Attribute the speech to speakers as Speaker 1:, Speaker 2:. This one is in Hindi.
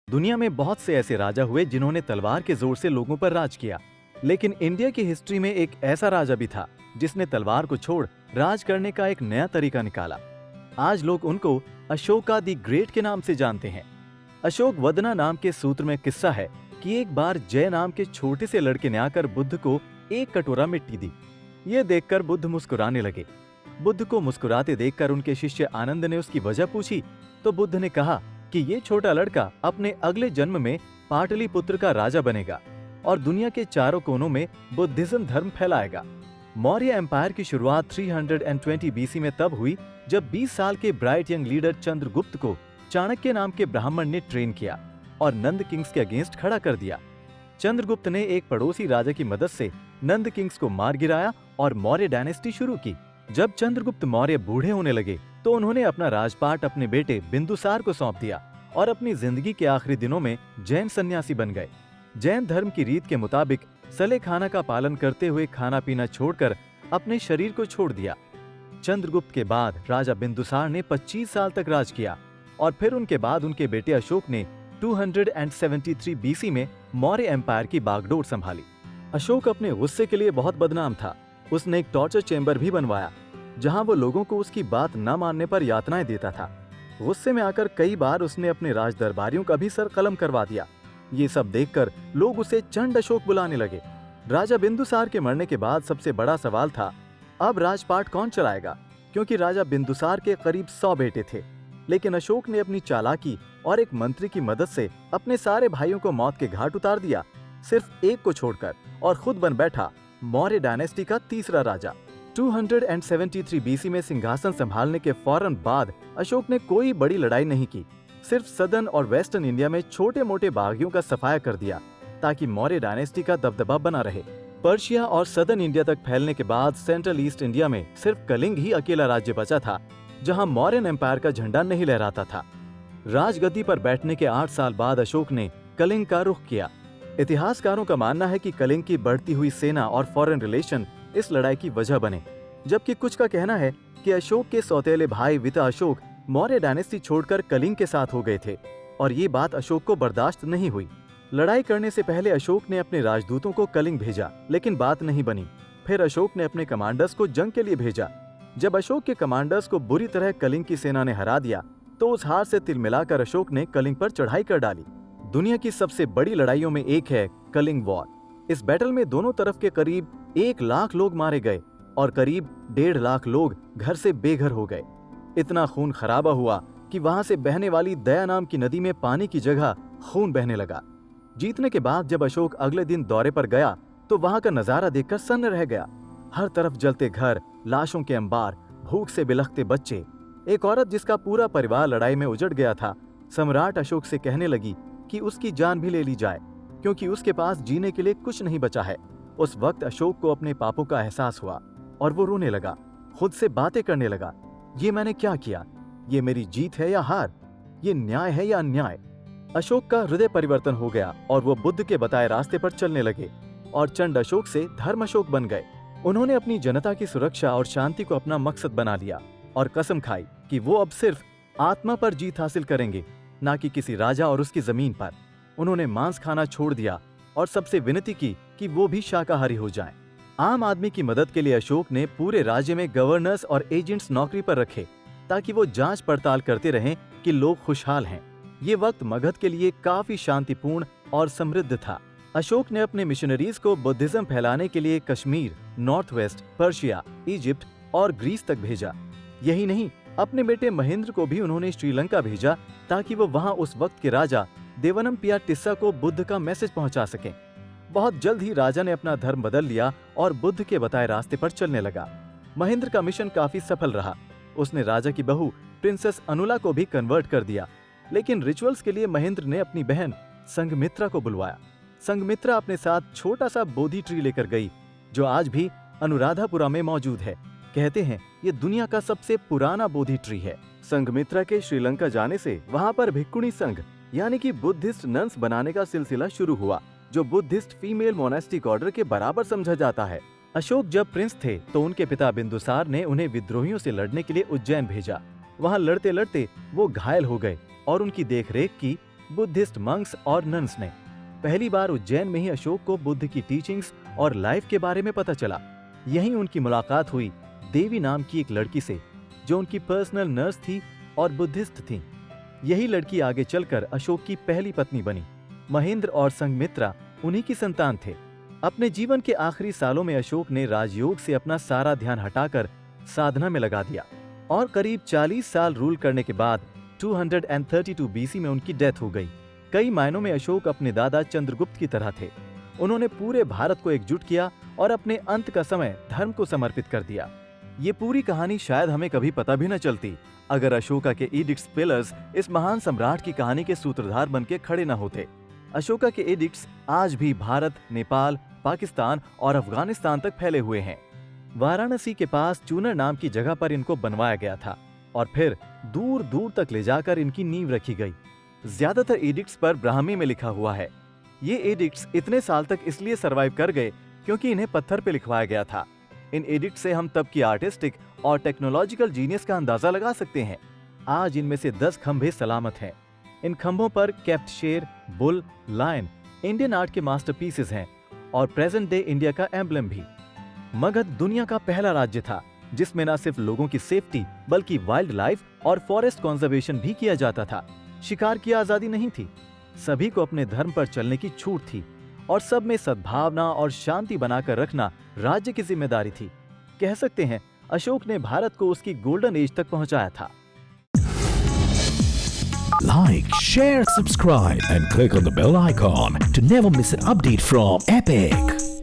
Speaker 1: दुनिया में बहुत से ऐसे राजा हुए जिन्होंने तलवार के जोर से लोगों पर राज किया, लेकिन इंडिया की हिस्ट्री में एक ऐसा राजा भी था जिसने तलवार को छोड़ राज करने का एक नया तरीका निकाला। आज लोग उनको अशोका द ग्रेट के नाम से जानते हैं। अशोक वदना नाम के सूत्र में किस्सा है कि एक बार जय नाम के छोटे से लड़के ने आकर बुद्ध को एक कटोरा मिट्टी दी। ये देखकर बुद्ध मुस्कुराने लगे। बुद्ध को मुस्कुराते देखकर उनके शिष्य आनंद ने उसकी वजह पूछी तो बुद्ध ने कहा कि ये छोटा लड़का अपने अगले जन्म में पाटलिपुत्र का राजा बनेगा और दुनिया के चारों कोनों में बुद्धिज्म धर्म फैलाएगा। मौर्य एम्पायर की शुरुआत 320 बीसी में तब हुई जब 20 साल के ब्राइट यंग लीडर चंद्रगुप्त को चाणक्य नाम के ब्राह्मण ने ट्रेन किया और नंद किंग्स के अगेंस्ट खड़ा कर दिया। चंद्रगुप्त ने एक पड़ोसी राजा की मदद से नंद किंग्स को मार गिराया और मौर्य डायनेस्टी शुरू की। जब चंद्रगुप्त मौर्य बूढ़े होने लगे तो उन्होंने अपना राजपाट अपने बेटे बिंदुसार को सौंप दिया और अपनी जिंदगी के आखिरी दिनों में जैन सन्यासी बन गए। जैन धर्म की रीत के मुताबिक सले खाना का पालन करते हुए खाना पीना छोड़कर अपने शरीर को छोड़ दिया। चंद्रगुप्त के बाद राजा बिंदुसार ने 25 साल तक राज किया और फिर उनके बाद उनके बेटे अशोक ने 273 बीसी में मौर्य एम्पायर की बागडोर संभाली। अशोक अपने गुस्से के लिए बहुत बदनाम था। उसने एक टॉर्चर चेंबर भी बनवाया जहां वो लोगों को उसकी बात न मानने पर यातनाएं देता था। गुस्से में आकर कई बार उसने अपने राज दरबारियों का भी सर कलम करवा दिया। ये सब देखकर लोग उसे चंड अशोक बुलाने लगे। राजा बिंदुसार के मरने के बाद सबसे बड़ा सवाल था अब राजपाट कौन चलाएगा, क्योंकि राजा बिंदुसार के करीब 100 बेटे थे। लेकिन अशोक ने अपनी चालाकी और एक मंत्री की मदद से अपने सारे भाइयों को मौत के घाट उतार दिया, सिर्फ एक को छोड़कर, और खुद बन बैठा मौर्य डायनेस्टी का तीसरा राजा। 273 बीसी में सिंहासन संभालने के फौरन बाद अशोक ने कोई बड़ी लड़ाई नहीं की, सिर्फ सदर्न और वेस्टर्न इंडिया में छोटे मोटे बागियों का सफाया कर दिया ताकि मौर्य डायनेस्टी का दबदबा बना रहे। पर्शिया और सदर्न इंडिया तक फैलने के बाद सेंट्रल ईस्ट इंडिया में सिर्फ कलिंग ही अकेला राज्य बचा था जहां मौर्यन एम्पायर का झंडा नहीं लहराता था। राजगद्दी पर बैठने के 8 साल बाद अशोक ने कलिंग का रुख किया। इतिहासकारों का मानना है कि कलिंग की बढ़ती हुई सेना और फॉरेन रिलेशन इस लड़ाई की वजह बने, जबकि कुछ का कहना है कि अशोक के सौतेले भाई विता अशोक मौर्य डायनेस्टी छोड़कर कलिंग के साथ हो गए थे और ये बात अशोक को बर्दाश्त नहीं हुई। लड़ाई करने से पहले अशोक ने अपने राजदूतों को कलिंग भेजा, लेकिन बात नहीं बनी। फिर अशोक ने अपने कमांडर्स को जंग के लिए भेजा। जब अशोक के कमांडर्स को बुरी तरह कलिंग की सेना ने हरा दिया तो उस हार से तिल मिलाकर अशोक ने कलिंग पर चढ़ाई कर डाली। दुनिया की सबसे बड़ी लड़ाइयों में एक है कलिंग वॉर। इस बैटल में दोनों तरफ के करीब 1 लाख लोग मारे गए और करीब 1.5 लाख लोग घर से बेघर हो गए। इतना खून खराबा हुआ कि वहां से बहने वाली दया नाम की नदी में पानी की जगह खून बहने लगा। जीतने के बाद जब अशोक अगले दिन दौरे पर गया तो वहां का नजारा देखकर सन्न रह गया। हर तरफ जलते घर, लाशों के अंबार, भूख से बिलखते बच्चे। एक औरत जिसका पूरा परिवार लड़ाई में उजड़ गया था, सम्राट अशोक से कहने लगी कि उसकी जान भी ले ली जाए क्योंकि उसके पास जीने के लिए कुछ नहीं बचा है। उस वक्त अशोक को अपने पापों का एहसास हुआ और वो रोने लगा, खुद से बातें करने लगा। ये मैंने क्या किया? ये मेरी जीत है या हार? ये न्याय है या अन्याय? अशोक का हृदय परिवर्तन हो गया और वो बुद्ध के बताए रास्ते पर चलने लगे और चंड अशोक से धर्म अशोक बन गए। उन्होंने अपनी जनता की सुरक्षा और शांति को अपना मकसद बना लिया और कसम खाई कि वो अब सिर्फ आत्मा पर जीत हासिल करेंगे, ना कि किसी राजा और उसकी जमीन पर। उन्होंने मांस खाना छोड़ दिया और सबसे विनती की कि वो भी शाकाहारी हो जाएं। आम आदमी की मदद के लिए अशोक ने पूरे राज्य में गवर्नर्स और एजेंट्स नौकरी पर रखे ताकि वो जांच पड़ताल करते रहें कि लोग खुशहाल हैं। ये वक्त मगध के लिए काफी शांतिपूर्ण और समृद्ध था। अशोक ने अपने मिशनरीज को बुद्धिज्म फैलाने के लिए Kashmir, north west, Persia, Egypt और ग्रीस तक भेजा। यही नहीं, अपने बेटे महेंद्र को भी उन्होंने श्रीलंका भेजा ताकि वो वहां उस वक्त के राजा देवनमपिया टिस्सा को बुद्ध का मैसेज पहुंचा सकें। बहुत जल्द ही राजा ने अपना धर्म बदल लिया और बुद्ध के बताए रास्ते पर चलने लगा। महेंद्र का मिशन काफी सफल रहा। उसने राजा की बहू प्रिंसेस अनुला को भी कन्वर्ट कर दिया, लेकिन रिचुअल्स के लिए महेंद्र ने अपनी बहन संघमित्रा को बुलवाया। संघमित्रा अपने साथ छोटा सा बोधि ट्री लेकर गई जो आज भी अनुराधापुरा में मौजूद है। कहते हैं ये दुनिया का सबसे पुराना बोधि ट्री है। संघमित्रा के श्रीलंका जाने से वहां पर भिक्खुनी संघ यानी कि बुद्धिस्ट नन्स बनाने का सिलसिला शुरू हुआ जो बुद्धिस्ट फीमेल मोनास्टिक ऑर्डर के बराबर समझा जाता है। अशोक जब प्रिंस थे तो उनके पिता बिंदुसार ने उन्हें विद्रोहियों से लड़ने के लिए उज्जैन भेजा। वहां लड़ते लड़ते वो घायल हो गए और उनकी देखरेख की बुद्धिस्ट मंक्स और नन्स ने। पहली बार उज्जैन में ही अशोक को बुद्ध की टीचिंग्स और लाइफ के बारे में पता चला। यहीं उनकी मुलाकात हुई देवी नाम की एक लड़की से, जो उनकी पर्सनल नर्स थी और बुद्धिस्ट थी। यही लड़की आगे चलकर अशोक की पहली पत्नी बनी। महेंद्र और संघमित्रा उन्हीं की संतान थे। अपने जीवन के आखिरी सालों में अशोक ने राजयोग से अपना सारा ध्यान हटाकर साधना में लगा दिया और करीब 40 साल रूल करने के बाद 232 बीसी में उनकी डेथ हो गई। कई मायनों में अशोक अपने दादा चंद्रगुप्त की तरह थे। उन्होंने पूरे भारत को एकजुट किया और अपने अंत का समय धर्म को समर्पित कर दिया। ये पूरी कहानी शायद हमें कभी पता भी न चलती अगर अशोका के एडिक्ट्स पिलर्स इस महान सम्राट की कहानी के सूत्रधार बनके खड़े न होते। अशोका के एडिक्ट्स आज भी भारत, नेपाल, पाकिस्तान और अफगानिस्तान तक फैले हुए हैं। वाराणसी के पास चूनर नाम की जगह पर इनको बनवाया गया था और फिर दूर दूर तक ले जाकर इनकी नींव रखी गई। ज्यादातर एडिक्ट्स पर ब्राह्मी में लिखा हुआ है। ये एडिक्ट्स इतने साल तक इसलिए सरवाइव कर गए क्योंकि इन्हें पत्थर पे लिखवाया गया था। इन एडिक्ट से हम तब की आर्टिस्टिक और टेक्नोलॉजिकल जीनियस का अंदाजा लगा सकते हैं। आज इनमें से 10 खंभे सलामत हैं। इन खंभों पर कैप्ट शेर, बुल, लायन इंडियन आर्ट के मास्टरपीसेस हैं और प्रेजेंट डे इंडिया का एम्बलम भी। मगध दुनिया का पहला राज्य था जिसमें न सिर्फ लोगों की सेफ्टी बल्कि वाइल्ड लाइफ और फॉरेस्ट कंजर्वेशन भी किया जाता था। शिकार की आजादी नहीं थी, सभी को अपने धर्म पर चलने की छूट थी और सब में सद्भावना और शांति बनाकर रखना राज्य की जिम्मेदारी थी। कह सकते हैं अशोक ने भारत को उसकी गोल्डन एज तक पहुंचाया था।
Speaker 2: Like, share, subscribe and click on the bell icon to never miss an update from Epic.